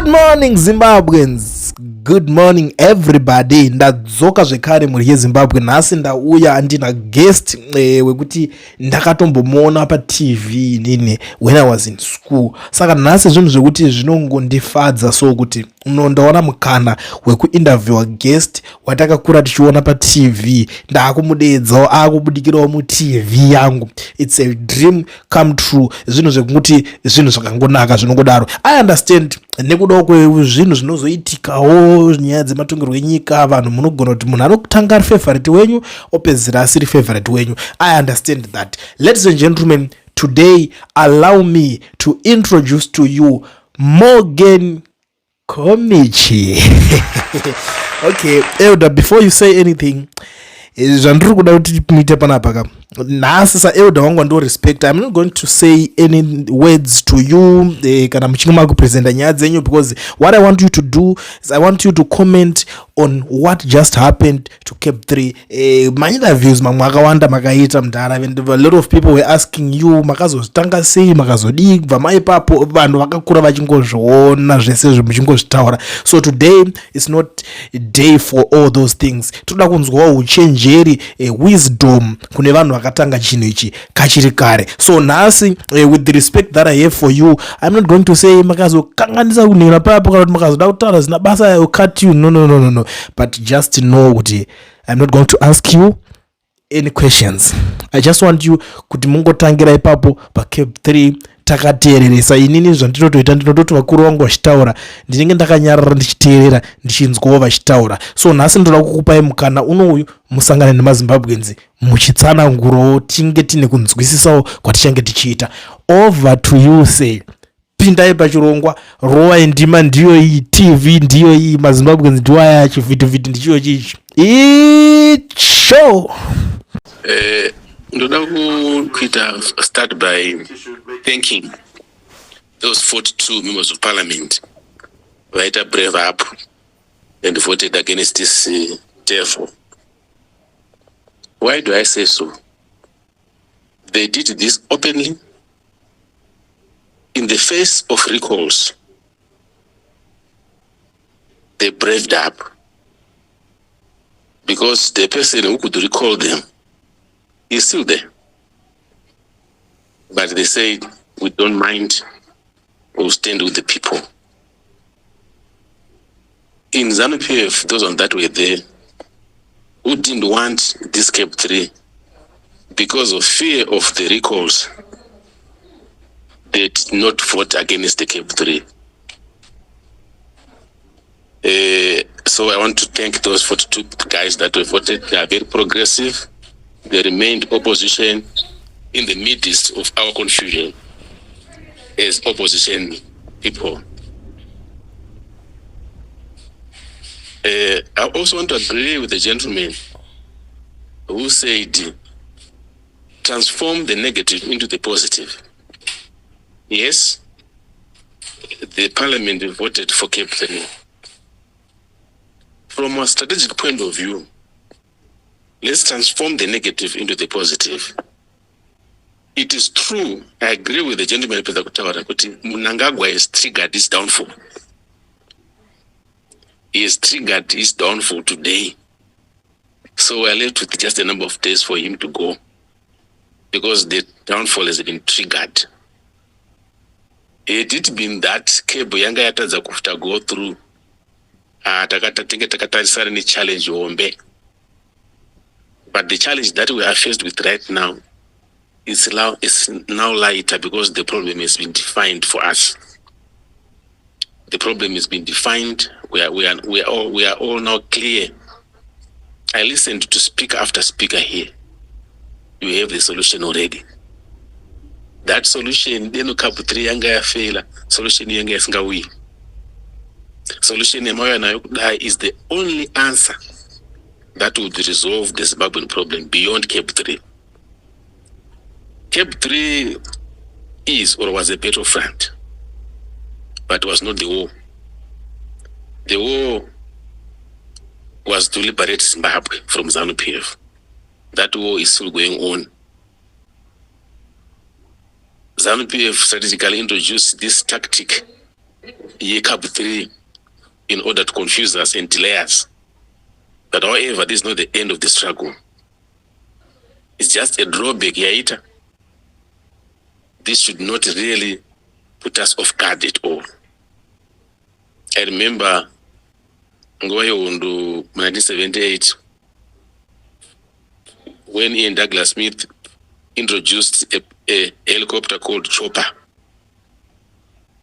Good morning Zimbabweans, good morning everybody. Ndadzoka zvekare muri yeZimbabwe. Nhasi ndauya andina guest wekuti ndakatombomuona pa TV nini when I was in school. Saka nhasi zvinhu zvekuti zvinongondifadza so kuti unondaona mukana wekuinterviewa guest watakakura tichiona pa TV. Ndakumudedzawo akubudikirawo mu TV yangu. It's a dream come true. Zvinhu zvekuti zvinhu zvakangonaka zvinongodaro. I understand nekuda kwezvinhu zvinozoitikawo nyaya dzematongerwo enyika, vanhu munogona kuti munhu anokutanga ari favorite wenyu opedzera asiri favorite wenyu. I understand that. Ladies and gentlemen, today allow me to introduce to you Mogan Komichi. Okay, Elder, before you say anything, zvandiri kuda kuti muite panapa nhasi saelder wangu ndo respect. I'm not going to say any words to you kana muchinge makupresenta nyaya dzenyu, because what I want you to do is I want you to comment on what just happened to CAB3. My interviews mamwe akawanda makaita mudhara, and a lot of people were asking you makazozvitanga sei, makazodii kubva maipapo vanhu vakakura vachingozviona zvese zvimuchingozvitaura. So today is not a day for all those things. Toda kunzwawo uchenjeri, wisdom kune vanhu vakatanga chinhu ichi kachiri kare. So nhasi with the respect that I have for you, I'm not going to say makazokanganisa kunhira papo kana kuti makazoda kutaura zina basa I will cut you. No. But just know kuti I'm not going to ask you any questions. I just want you kuti mungotangira ipapo pa CAB3 takateereresa. Inini zvandinotoita ndinototi vakuru vangu vachitaura ndinenge ndakanyarara ndichiteerera ndichinzwawo vachitaura. So nhasi ndoda kukupai mukana unoyu musangane nemaZimbabweans muchitsanangurowo tinge tine kunzwisisawo kwatichange tichiita. Over to you. Say pindai pachirongwa, rowa indima ndiyo iyi, TV ndiyo iyi, maZimbabweans ndiyo aya, chivhitivhiti ndicho chichi. Icho ndoda kuita start by thanking those 42 members of parliament vaita brave up and voted against this devil. Why do I say so? They did this openly in the face of recalls. They braved up because the person who could recall them is still there. But they said, we don't mind, we'll stand with the people. In ZANU-PF, those on that were there who didn't want this CAB3 because of fear of the recalls. They did not vote against the CAB3. So I want to thank those 42 guys that were voted. They are very progressive. They remained opposition in the midst of our confusion as opposition people. I also want to agree with the gentleman who said, transform the negative into the positive. Yes, the parliament voted for CAB3. From a strategic point of view, let's transform the negative into the positive. It is true, I agree with the gentleman kuti Mnangagwa has triggered his downfall. He has triggered his downfall today. So we're left with just a number of days for him to go, because the downfall has been triggered. Had it been that CAB yanga yatadza kufuta go through, takatarisana ni challenge hombe. But the challenge that we are faced with right now is now lighter because the problem has been defined for us. The problem has been defined. We are all now clear. I listened to speaker after speaker here. You have the solution already. That solution, then CAB3 yanga ya failure, solution yanga yasingawi. Solution yamayo na is the only answer that would resolve the Zimbabwean problem beyond CAB3. CAB3 is or was a battlefront, but was not the war. The war was to liberate Zimbabwe from ZANU-PF. That war is still going on. ZANU-PF strategically introduced this tactic CAB3 in order to confuse us and delay us. But however, this is not the end of the struggle. It's just a drawback here. This should not really put us off guard at all. I remember in 1978 when Ian Douglas Smith introduced a helicopter called Chopper.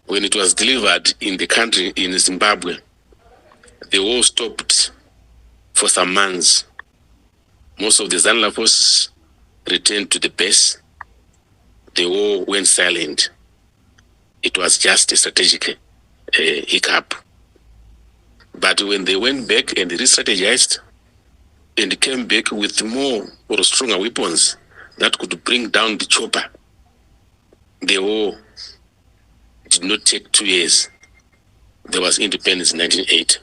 When it was delivered in the country, in Zimbabwe, the war stopped for some months. Most of the Zanla forces returned to the base. The war went silent. It was just a strategic hiccup. But when they went back and re-strategized and came back with more or stronger weapons that could bring down the Chopper, the war did not take 2 years. There was independence in 1980.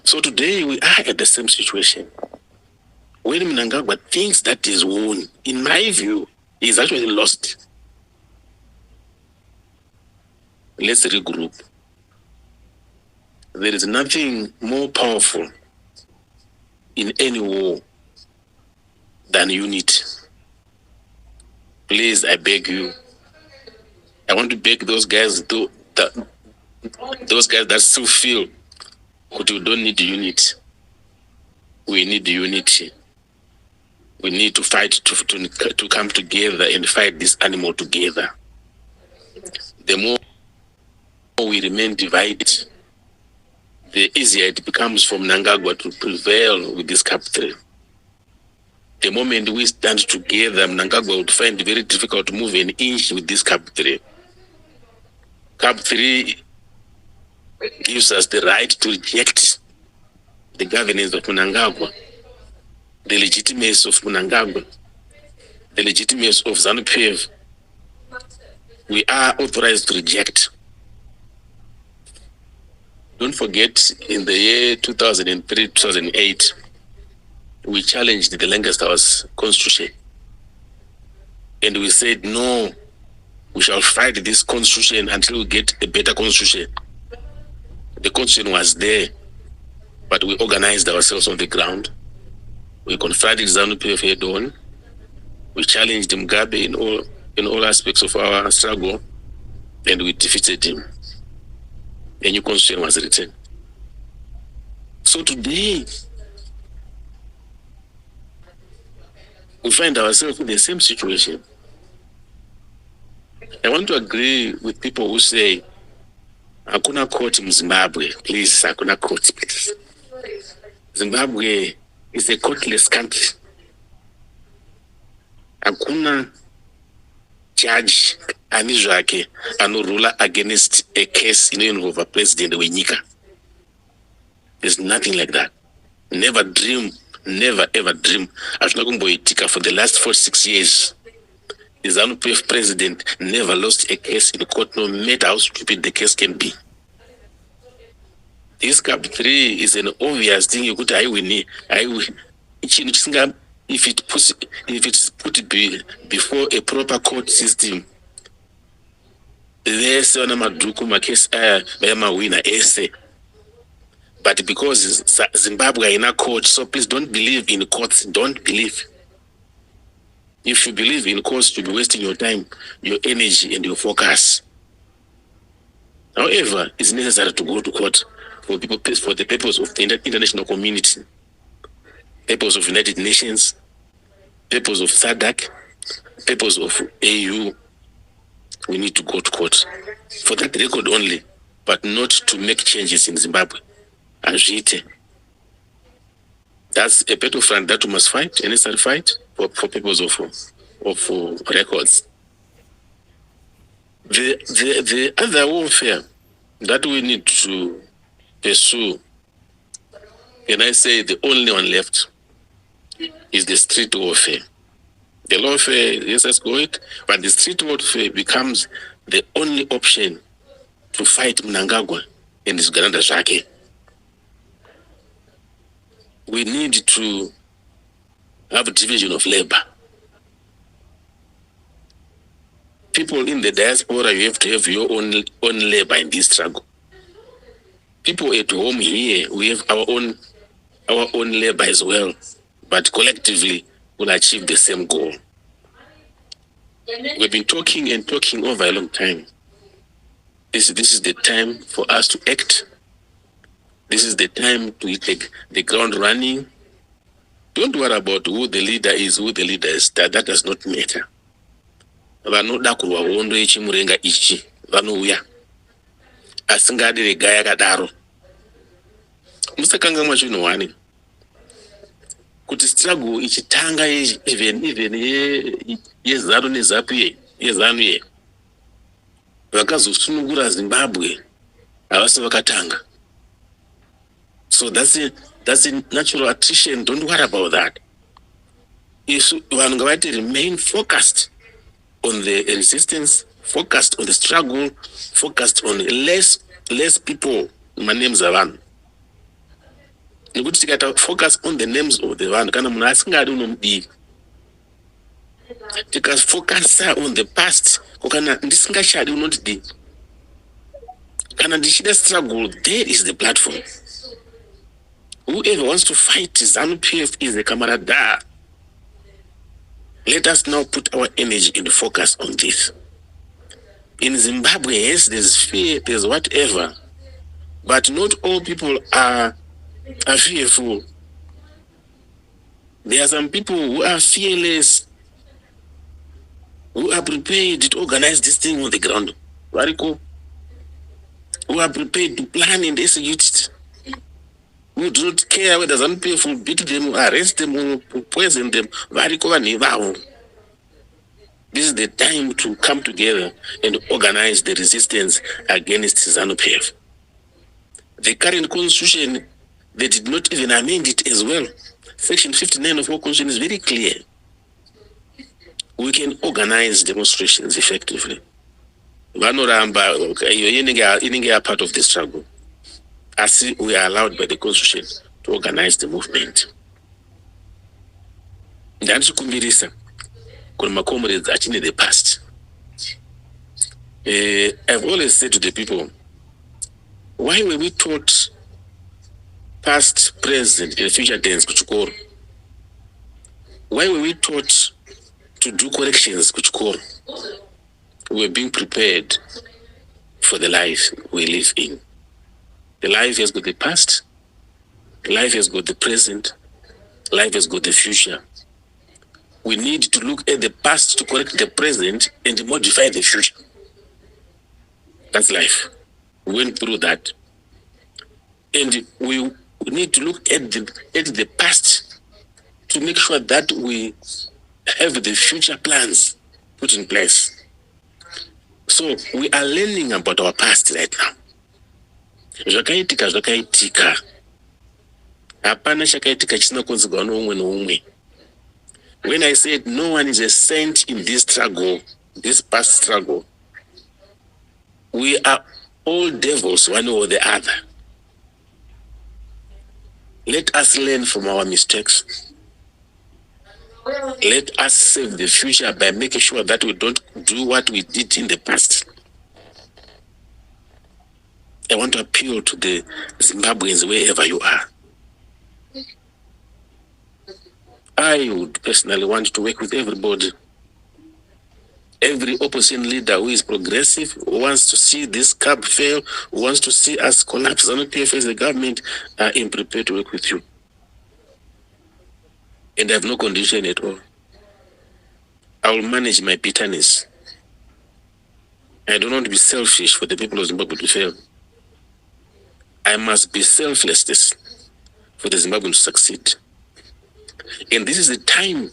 So today we are at the same situation. When Mnangagwa thinks that is won, in my view, he is actually lost. Let's regroup. There is nothing more powerful in any war than unity. Please, I beg you. I want to beg those guys that still feel that we don't need unity. We need unity. We need to fight to come together and fight this animal together. The more we remain divided, the easier it becomes for Mnangagwa to prevail with this CAB3. The moment we stand together, Mnangagwa would find it very difficult to move an inch with this CAB3. CAB3 gives us the right to reject the governance of Mnangagwa, the legitimacy of Mnangagwa, the legitimacy of ZANU-PF. We are authorized to reject. Don't forget, in the year 2003, 2008, we challenged the Lancaster House Constitution. And we said, no, we shall fight this constitution until we get a better constitution. The constitution was there, but we organized ourselves on the ground. We confronted ZANU-PF head on. We challenged Mugabe in all aspects of our struggle, and we defeated him. A new constitution was written. So today, we find ourselves in the same situation. I want to agree with people who say, Hakuna court in Zimbabwe. Please, Hakuna court, please. Zimbabwe is a courtless country. Hakuna judge anizvake anorula against a case involve a president wenyika. There's nothing like that. Never dream, never ever dream. Hazvina kumboitika for the last 46 years. The ZANU-PF president never lost a case in court, no matter how stupid the case can be. This CAB3 is an obvious thing. You could if it's put before a proper court system, there's one maduku case winner essay. But because Zimbabwe in a court, so please don't believe in courts. Don't believe. If you believe in courts, you'll be wasting your time, your energy, and your focus. However, it's necessary to go to court for the purpose of the international community, purpose of United Nations, purpose of SADC, purpose of AU. We need to go to court for that record only, but not to make changes in Zimbabwe. That's a battlefront that we must fight, a necessary fight for purpose of records. The other warfare that we need to pursue, and I say the only one left, is the street warfare. The warfare, yes, let's go it, but the street warfare becomes the only option to fight Mnangagwa and his Garanda Shake. We need to have a division of labor. People in the diaspora, you have to have your own labor in this struggle. people at home here, we have our own labor as well, but collectively we'll achieve the same goal. We've been talking and talking over a long time. This is the time for us to act. This is the time to take the ground running. Don't worry about who the leader is, that does not matter. Vanoda kurwahondo yechimurenga ichi vanouya asi ngadirega yakadaro. Musakanga mwachinowane kuti struggle ichitanga even yezanu nezapu yezanu ye vakazosunungura Zimbabwe havasi vakatanga. So that's a natural attrition. Don't worry about that. Vanhu ngavaite remain focused on the resistance, focused on the struggle, focused on less people names avanhu. Nekuti tikaita focus on the names of the vanhu kana munhu asingadi unomudivi. Tikafocus on the past kana ndisingashadi unondidii. Kana ndichida struggle, there is the platform. Whoever wants to fight ZANU-PF is a camarada. Let us now put our energy and focus on this. In Zimbabwe, yes, there's fear, there's whatever, but not all people are fearful. There are some people who are fearless, who are prepared to organize this thing on the ground. Very cool. Who are prepared to plan and execute it. Who do not care whether ZANU-PF will beat them, arrest them, or poison them. Very cool. This is the time to come together and organize the resistance against ZANU-PF. The current constitution, they did not even amend it as well. Section 59 of our constitution is very clear. We can organize demonstrations effectively. Vanoramba, you are part of the struggle. As we are allowed by the constitution to organize the movement. That's kumbirisa. My comrades are in the past. I've always said to the people, why were we taught past, present, and future tense kuchukoro? Why were we taught to do corrections kuchukoro? We were being prepared for the life we live in. The life has got the past, life has got the present, life has got the future. We need to look at the past to correct the present and modify the future. That's life. We went through that. And we need to look at the past to make sure that we have the future plans put in place. So we are learning about our past right now. Zvakaitika. Hapana chakaitika chisina kunzigwa noumwe noumwe. When I said no one is a saint in this struggle, this past struggle, we are all devils, one or the other. Let us learn from our mistakes. Let us save the future by making sure that we don't do what we did in the past. I want to appeal to the Zimbabweans wherever you are. I would personally want to work with everybody. Every opposition leader who is progressive, who wants to see this CAB fail, who wants to see us collapse on PF as the government, I am prepared to work with you. And I have no condition at all. I will manage my bitterness. I don't want to be selfish for the people of Zimbabwe to fail. I must be selfless for the Zimbabweans to succeed. And this is the time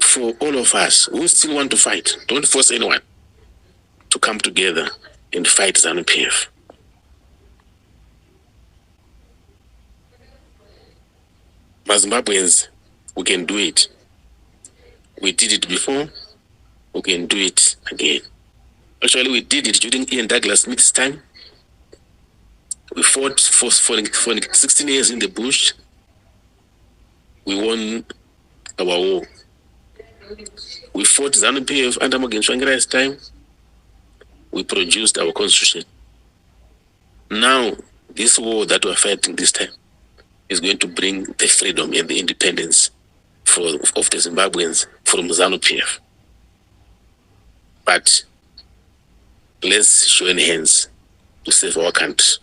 for all of us who still want to fight. Don't force anyone to come together and fight ZANU-PF. Zimbabweans, we can do it. We did it before, we can do it again. Actually, we did it during Ian Douglas Smith's time. We fought for 16 years in the bush. We won our war. We fought ZANU-PF under Mogan time. We produced our constitution. Now, this war that we're fighting this time is going to bring the freedom and the independence of the Zimbabweans from ZANU-PF. But let's join hands to save our country.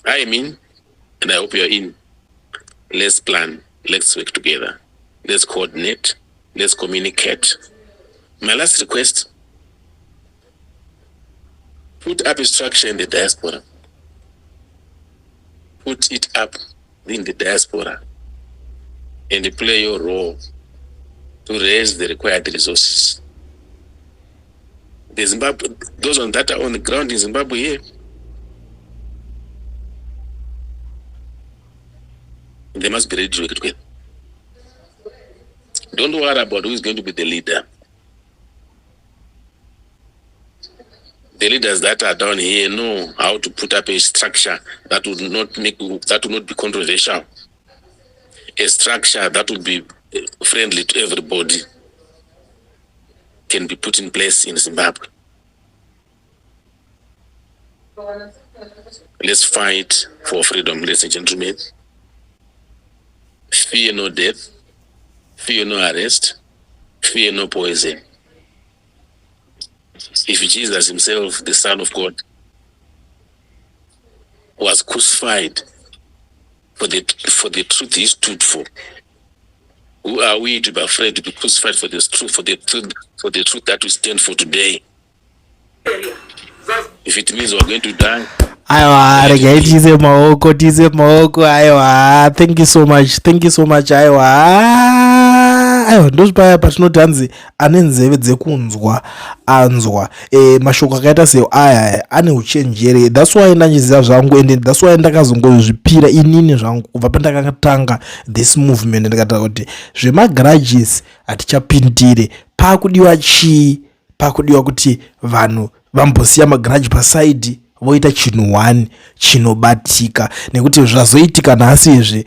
I mean, and I hope you're in. Let's plan. Let's work together. Let's coordinate. Let's communicate. My last request, put up a structure in the diaspora. Put it up in the diaspora and play your role to raise the required resources. The Zimbabwe, those that are on the ground in Zimbabwe here, they must be ready to work together. Don't worry about who is going to be the leader. The leaders that are down here know how to put up a structure that would not be controversial. A structure that would be friendly to everybody can be put in place in Zimbabwe. Let's fight for freedom, ladies and gentlemen. Fear no death, fear no arrest, fear no poison. If Jesus himself, the Son of God, was crucified for the truth he stood for, who are we to be afraid to be crucified for this truth, for the truth that we stand for today? If it means we're going to die, aiwa regai tize maoko aiwa, thank you so much aiwa ndozvipaya patinoti hanzi ane nzeve dzekunzwa anzwa mashoko akaita seo aya ane uchenjeri. That's why ndanyiziva zvangu ende that's why ndakazongozvipira inini zvangu kubva pandakatanga this movement. Ndikataura kuti zvemagarages hatichapindire. Pakudiwa chii? Pakudiwa kuti vanhu vambosiya magaraji pasaidi voita chinhu 1 chinobatika, nekuti zvazoitika nhasi izvi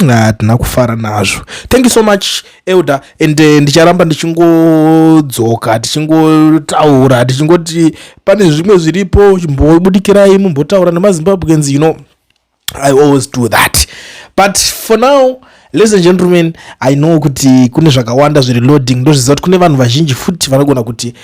hatina kufara nazvo. Thank you so much Elder, and ndicharamba ndichingodzoka tichingotaura tichingoti pane zvimwe zviripo chimbobudikirai mumbotaura nemazimbabweans, you know I always do that. But for now, ladies and gentlemen, I know kuti kune zvakawanda zviri loading. Ndozviziva kuti kune vanhu vazhinji futi vanogona kuti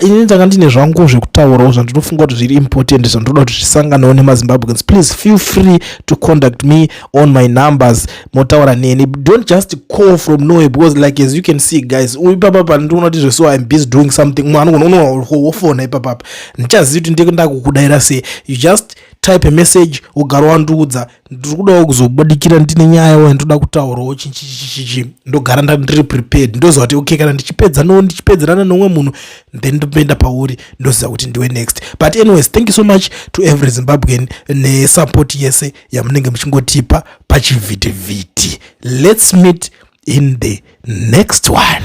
ini ndanga ndine zvangu zvekutaurawo zvandinofunga kuti zviri important zvandoda kuti zvisanganewo nemazimbabweans. Please feel free to contact me on my numbers. Motaura neni. Don't just call from nowhere, because like as you can see guys, ipapapa ndinoona kuti so I'm busy doing something. Mwana unofona ipapapa. Ndichaziva kuti ndekunda kukudaira sei. You just type a message ugara wanduudza ndikudawo kuzobudikira ndine nyaya wandoda kutaurawo chichi ndogara ndiri prepared. Ndoziva kuti okay, kana ndichipedzerana nomwe munhu then ndopenda pauri ndoziva kuti ndiwe next. But anyways, thank you so much to every Zimbabwean nesupport yese yamunenge muchingotipa pachivhitivhiti. Let's meet in the next one.